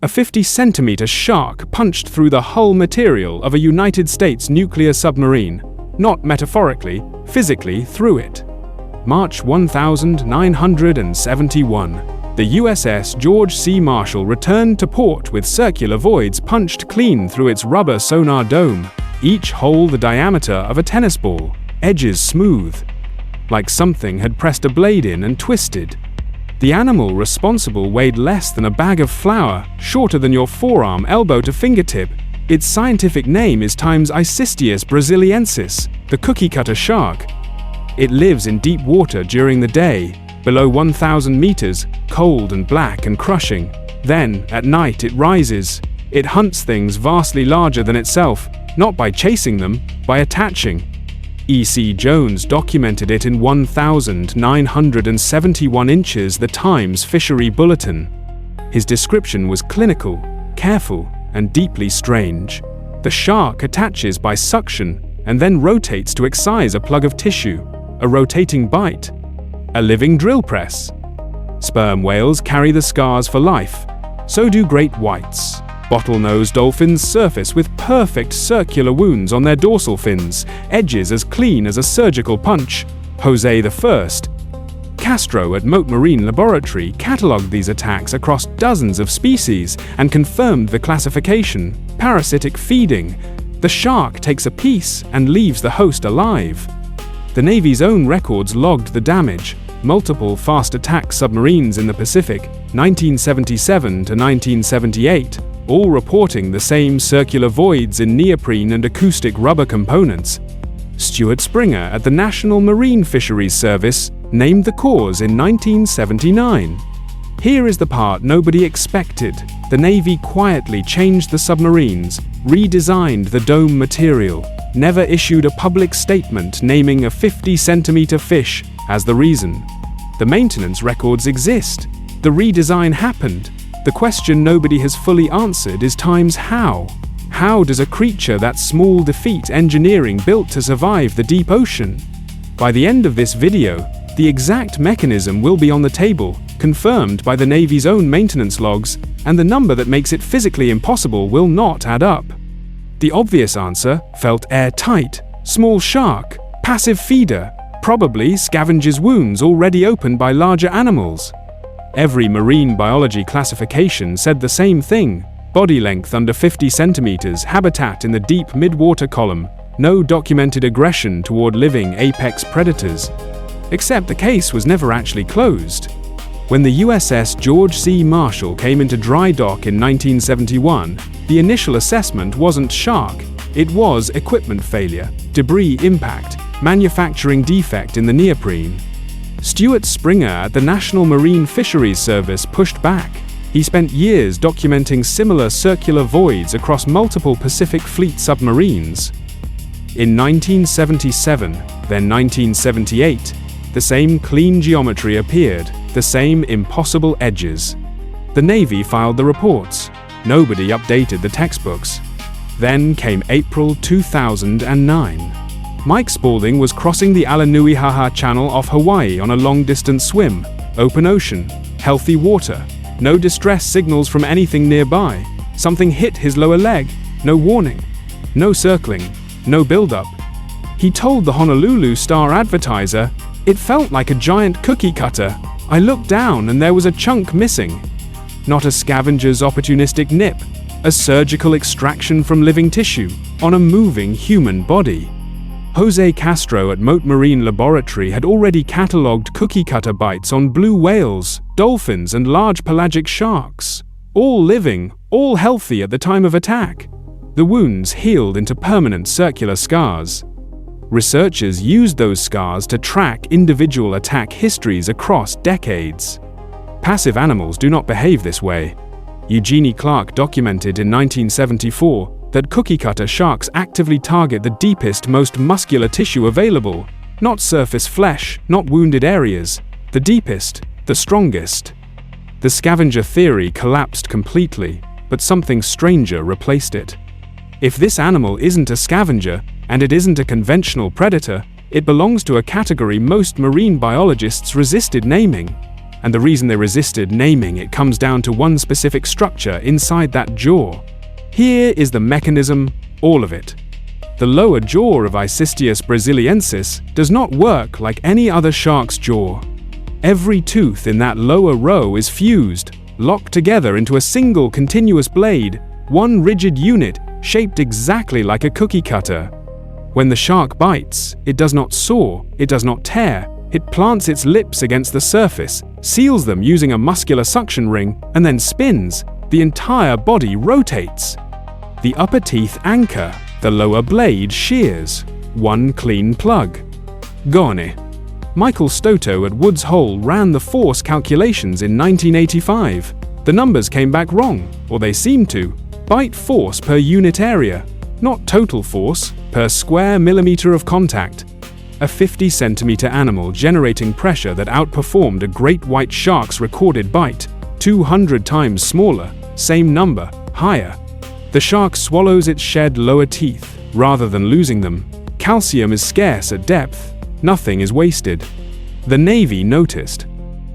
A 50-centimeter shark punched through the hull material of a United States nuclear submarine, not metaphorically, physically through it. March 1971. The USS George C. Marshall returned to port with circular voids punched clean through its rubber sonar dome, each hole the diameter of a tennis ball, edges smooth, like something had pressed a blade in and twisted. The animal responsible weighed less than a bag of flour, shorter than your forearm, elbow to fingertip. Its scientific name is Isistius brasiliensis, the cookiecutter shark. It lives in deep water during the day, below 1,000 meters, cold and black and crushing. Then, at night it rises. It hunts things vastly larger than itself, not by chasing them, by attaching. E.C. Jones documented it in 1,971 inches, the Times Fishery Bulletin. His description was clinical, careful, and deeply strange. The shark attaches by suction and then rotates to excise a plug of tissue, a rotating bite, a living drill press. Sperm whales carry the scars for life. So do great whites. Bottlenose dolphins surface with perfect circular wounds on their dorsal fins, edges as clean as a surgical punch. Jose I. Castro at Mote Marine Laboratory catalogued these attacks across dozens of species and confirmed the classification: parasitic feeding. The shark takes a piece and leaves the host alive. The Navy's own records logged the damage. Multiple fast attack submarines in the Pacific, 1977 to 1978, all reporting the same circular voids in neoprene and acoustic rubber components. Stuart Springer at the National Marine Fisheries Service named the cause in 1979. Here is the part nobody expected. The Navy quietly changed the submarines, redesigned the dome material, never issued a public statement naming a 50-centimeter fish as the reason. The maintenance records exist. The redesign happened. The question nobody has fully answered is times how. How does a creature that small defeat engineering built to survive the deep ocean? By the end of this video, the exact mechanism will be on the table, confirmed by the Navy's own maintenance logs, and the number that makes it physically impossible will not add up. The obvious answer felt airtight: small shark, passive feeder, probably scavenges wounds already opened by larger animals. Every marine biology classification said the same thing: body length under 50 centimeters, habitat in the deep midwater column, no documented aggression toward living apex predators. Except the case was never actually closed. When the USS George C. Marshall came into dry dock in 1971, the initial assessment wasn't shark, it was equipment failure, debris impact, manufacturing defect in the neoprene. Stuart Springer at the National Marine Fisheries Service pushed back. He spent years documenting similar circular voids across multiple Pacific Fleet submarines. In 1977, then 1978, the same clean geometry appeared, the same impossible edges. The Navy filed the reports. Nobody updated the textbooks. Then came April 2009. Mike Spaulding was crossing the Alanuihaha Channel off Hawaii on a long-distance swim. Open ocean, healthy water, no distress signals from anything nearby. Something hit his lower leg, no warning, no circling, no build-up. He told the Honolulu Star-Advertiser, "It felt like a giant cookie cutter. I looked down and there was a chunk missing. Not a scavenger's opportunistic nip, a surgical extraction from living tissue on a moving human body." Jose Castro at Mote Marine Laboratory had already catalogued cookiecutter bites on blue whales, dolphins, and large pelagic sharks. All living, all healthy at the time of attack. The wounds healed into permanent circular scars. Researchers used those scars to track individual attack histories across decades. Passive animals do not behave this way. Eugenie Clark documented in 1974 that cookiecutter sharks actively target the deepest, most muscular tissue available, not surface flesh, not wounded areas, the deepest, the strongest. The scavenger theory collapsed completely, but something stranger replaced it. If this animal isn't a scavenger, and it isn't a conventional predator, it belongs to a category most marine biologists resisted naming: And the reason they resisted naming it comes down to one specific structure inside that jaw. Here is the mechanism, all of it. The lower jaw of Isistius brasiliensis does not work like any other shark's jaw. Every tooth in that lower row is fused, locked together into a single continuous blade, one rigid unit shaped exactly like a cookie cutter. When the shark bites, it does not saw, it does not tear, it plants its lips against the surface, seals them using a muscular suction ring, and then spins. The entire body rotates. The upper teeth anchor, the lower blade shears. One clean plug. Gone. Michael Stoto at Woods Hole ran the force calculations in 1985. The numbers came back wrong, or they seemed to. Bite force per unit area, not total force, per square millimeter of contact. A 50-centimeter animal generating pressure that outperformed a great white shark's recorded bite, 200 times smaller, same number, higher. The shark swallows its shed lower teeth, rather than losing them. Calcium is scarce at depth. Nothing is wasted. The Navy noticed.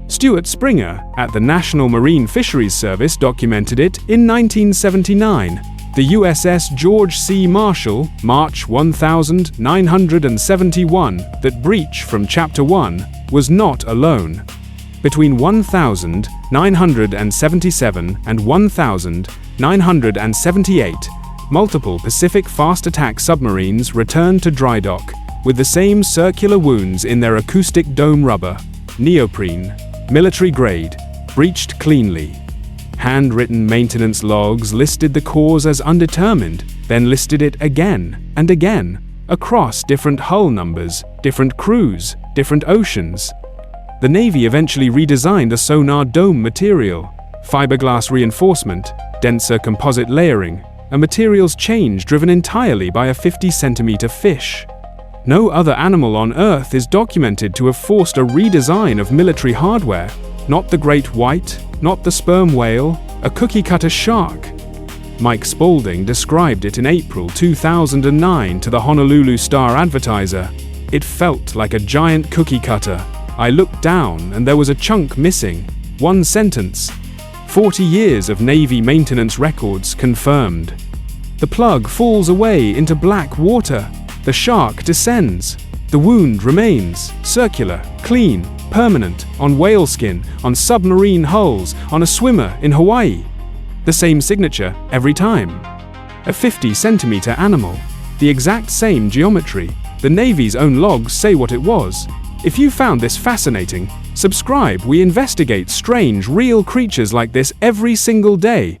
Stuart Springer, at the National Marine Fisheries Service, documented it in 1979. The USS George C. Marshall, March 1971, that breach from Chapter 1, was not alone. Between 1977 and 1978, multiple Pacific fast-attack submarines returned to dry dock, with the same circular wounds in their acoustic dome rubber, neoprene, military grade, breached cleanly. Handwritten maintenance logs listed the cause as undetermined, then listed it again and again, across different hull numbers, different crews, different oceans. The Navy eventually redesigned the sonar dome material, fiberglass reinforcement, denser composite layering, a materials change driven entirely by a 50-centimeter fish. No other animal on Earth is documented to have forced a redesign of military hardware. Not the great white, not the sperm whale, a cookie-cutter shark. Mike Spaulding described it in April 2009 to the Honolulu Star-Advertiser. It felt like a giant cookie cutter. I looked down and there was a chunk missing. One sentence. 40 years of Navy maintenance records confirmed. The plug falls away into black water. The shark descends. The wound remains, circular, clean, permanent, on whale skin, on submarine hulls, on a swimmer in Hawaii. The same signature every time. A 50-centimeter animal. The exact same geometry. The Navy's own logs say what it was. If you found this fascinating, subscribe. We investigate strange, real creatures like this every single day.